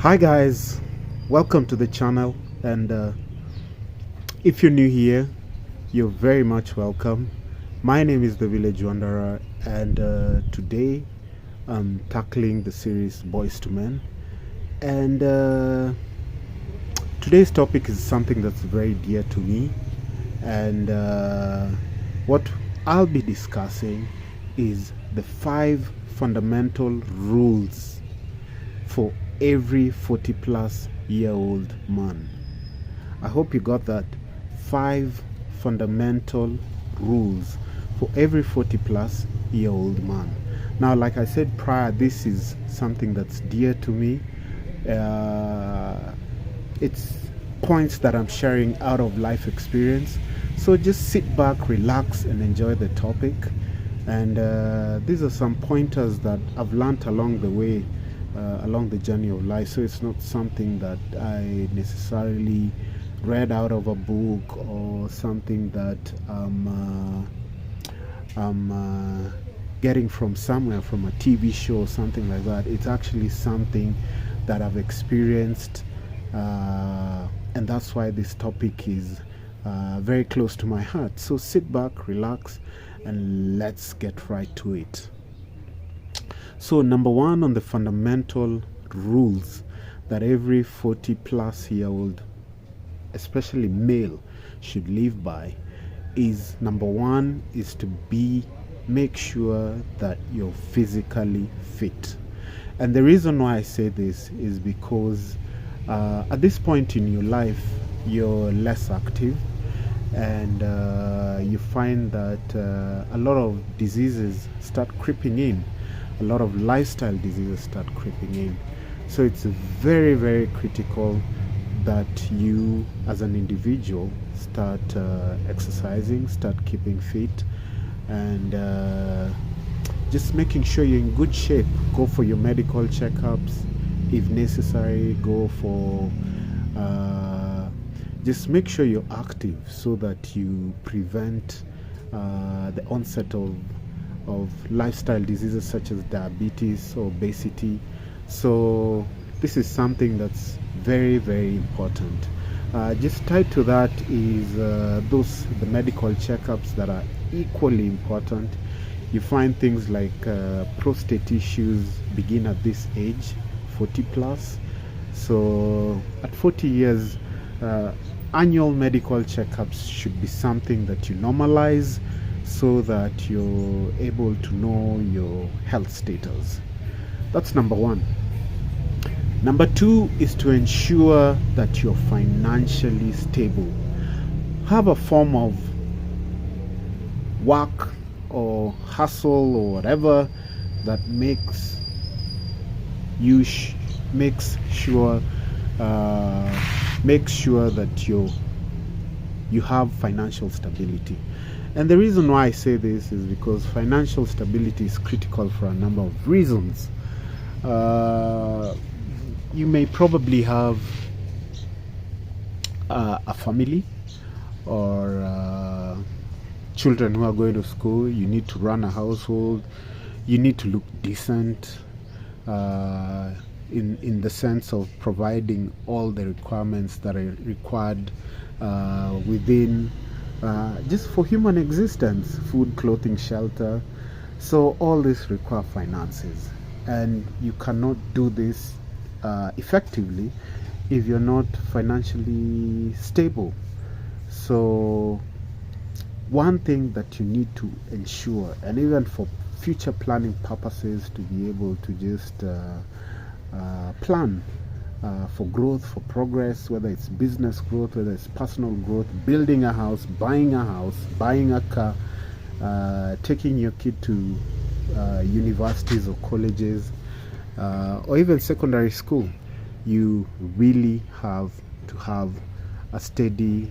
Hi guys, welcome to the channel. And if you're new here, you're very much welcome. My name is the Village Wanderer, and today I'm tackling the series Boys to Men. And today's topic is something that's very dear to me. And what I'll be discussing is the 5 fundamental rules for every 40 plus year old man. I hope you got that. 5 fundamental rules for every 40 plus year old man. Now, like I said prior, this is something that's dear to me. It's points that I'm sharing out of life experience. So just sit back, relax, and enjoy the topic. And these are some pointers that I've learned along the way, along the journey of life. So it's not something that I necessarily read out of a book or something that I'm getting from somewhere, from a TV show or something like that. It's actually something that I've experienced, and that's why this topic is very close to my heart. So sit back, relax, and let's get right to it. So, number one on the fundamental rules that every 40 plus year old, especially male, should live by is number one is to make sure that you're physically fit. And the reason why I say this is because at this point in your life, you're less active, and you find that a lot of diseases start creeping in, a lot of lifestyle diseases start creeping in. So it's very, very critical that you as an individual start exercising, start keeping fit, and just making sure you're in good shape. Go for your medical checkups if necessary. Go for just make sure you're active so that you prevent the onset of lifestyle diseases such as diabetes or obesity. So this is something that's very, very important. Just tied to that is the medical checkups that are equally important. You find things like prostate issues begin at this age, 40 plus. So at 40 years, annual medical checkups should be something that you normalize so that you're able to know your health status. That's number one. Number two is to ensure that you're financially stable. Have a form of work or hustle or whatever that makes sure that you have financial stability. And the reason why I say this is because financial stability is critical for a number of reasons. You may probably have a family or children who are going to school. You need to run a household. You need to look decent in the sense of providing all the requirements that are required within just for human existence: food, clothing, shelter. So all this require finances, and you cannot do this effectively if you're not financially stable. So one thing that you need to ensure, and even for future planning purposes, to be able to just plan for growth, for progress, whether it's business growth, whether it's personal growth, building a house, buying a car, taking your kid to universities or colleges, or even secondary school. You really have to have a steady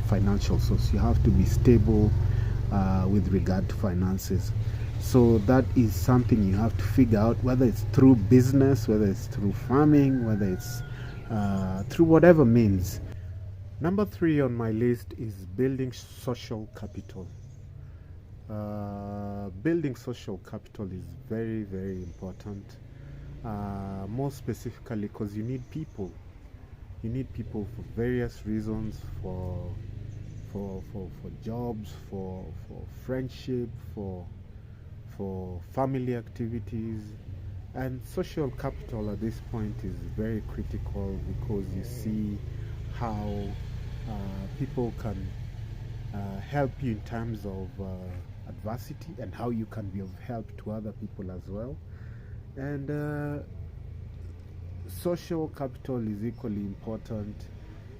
financial source. You have to be stable with regard to finances. So that is something you have to figure out, whether it's through business, whether it's through farming, whether it's through whatever means. Number three on my list is building social capital. Building social capital is very, very important. more specifically because you need people. You need people for various reasons, for jobs, for friendship, for family activities. And social capital at this point is very critical because you see how people can help you in times of adversity, and how you can be of help to other people as well. And social capital is equally important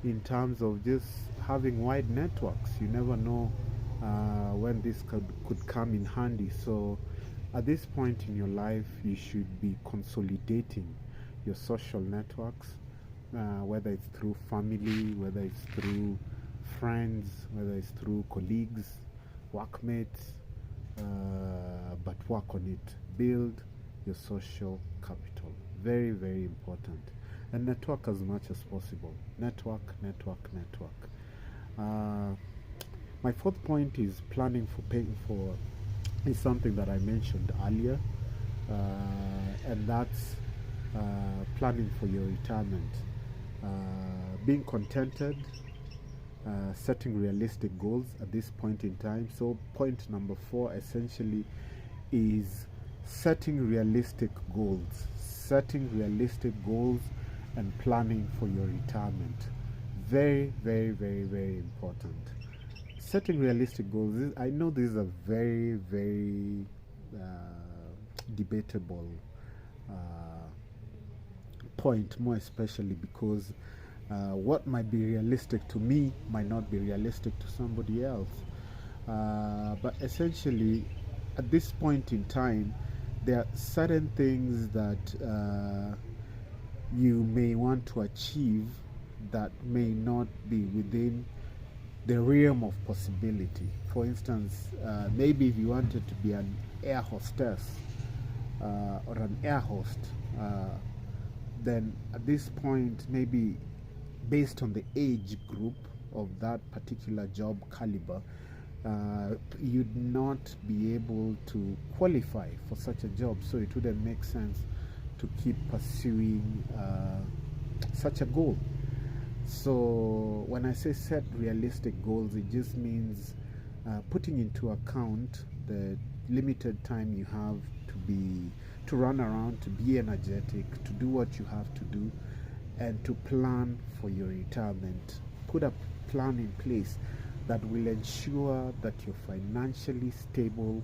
in terms of just having wide networks. You never know when this could come in handy. So at this point in your life, you should be consolidating your social networks, whether it's through family, whether it's through friends, whether it's through colleagues, workmates, but work on it. Build your social capital. Very, very important. And network as much as possible. Network, network, network. My fourth point is planning for paying for, is something that I mentioned earlier, and that's planning for your retirement. Being contented, setting realistic goals at this point in time. So point number 4 essentially is setting realistic goals. Setting realistic goals and planning for your retirement. Very, very, very, very important. Setting realistic goals. I know this is a very, very debatable point, more especially because what might be realistic to me might not be realistic to somebody else. But essentially, at this point in time, there are certain things that you may want to achieve that may not be within the realm of possibility. For instance, maybe if you wanted to be an air hostess or an air host, then at this point, maybe based on the age group of that particular job caliber, you'd not be able to qualify for such a job, so it wouldn't make sense to keep pursuing such a goal. So when I say set realistic goals, it just means putting into account the limited time you have to run around, to be energetic, to do what you have to do, and to plan for your retirement. Put a plan in place that will ensure that you're financially stable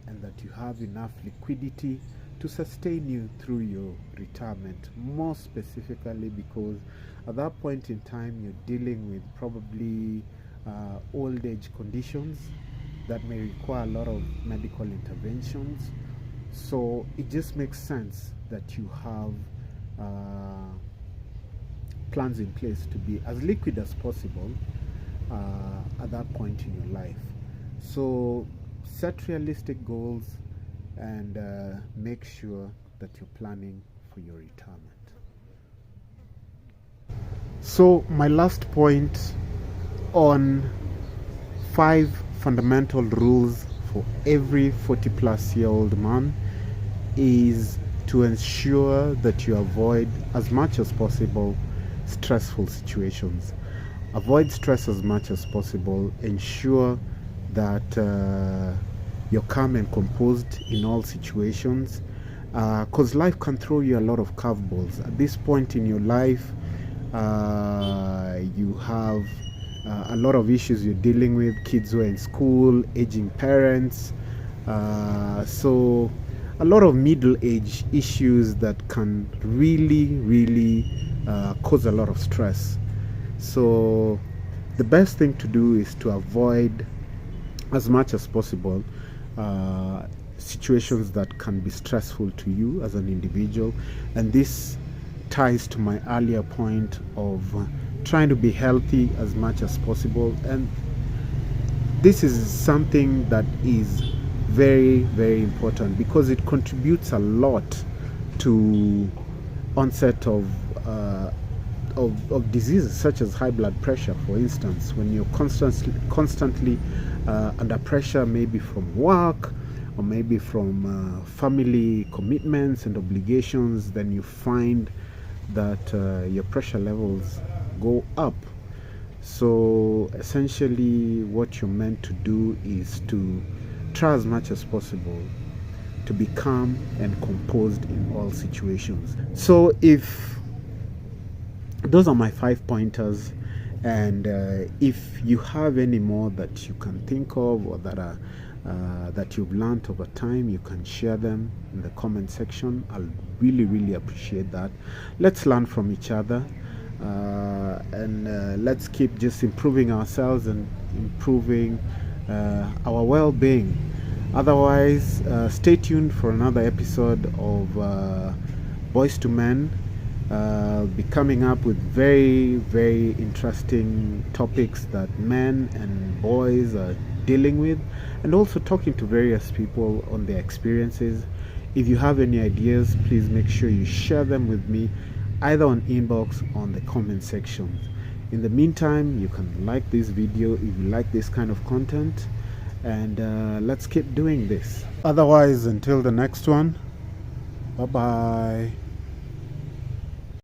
and that you have enough liquidity to sustain you through your retirement. More specifically, because at that point in time you're dealing with probably old age conditions that may require a lot of medical interventions. So it just makes sense that you have plans in place to be as liquid as possible at that point in your life. So set realistic goals and make sure that you're planning for your retirement. So my last point on 5 fundamental rules for every 40-plus-year-old man is to ensure that you avoid as much as possible stressful situations. Avoid stress as much as possible. Ensure that you're calm and composed in all situations, because life can throw you a lot of curveballs. At this point in your life, you have a lot of issues you're dealing with, kids who are in school, aging parents, so a lot of middle-age issues that can really cause a lot of stress. So the best thing to do is to avoid as much as possible situations that can be stressful to you as an individual. And this ties to my earlier point of trying to be healthy as much as possible. And this is something that is very important because it contributes a lot to onset of diseases such as high blood pressure. For instance, when you're constantly under pressure, maybe from work or maybe from family commitments and obligations, then you find that your pressure levels go up. So essentially what you're meant to do is to try as much as possible to be calm and composed in all situations. So if those are my 5 pointers, and if you have any more that you can think of, or that are that you've learned over time, you can share them in the comment section. I'll really appreciate that. Let's learn from each other, and let's keep just improving ourselves and improving our well-being. Otherwise, stay tuned for another episode of Boys to Men. Be coming up with very interesting topics that men and boys are dealing with, and also talking to various people on their experiences. If you have any ideas, please make sure you share them with me, either on inbox or on the comment section. In the meantime, you can like this video if you like this kind of content, and let's keep doing this. Otherwise, until the next one, bye bye.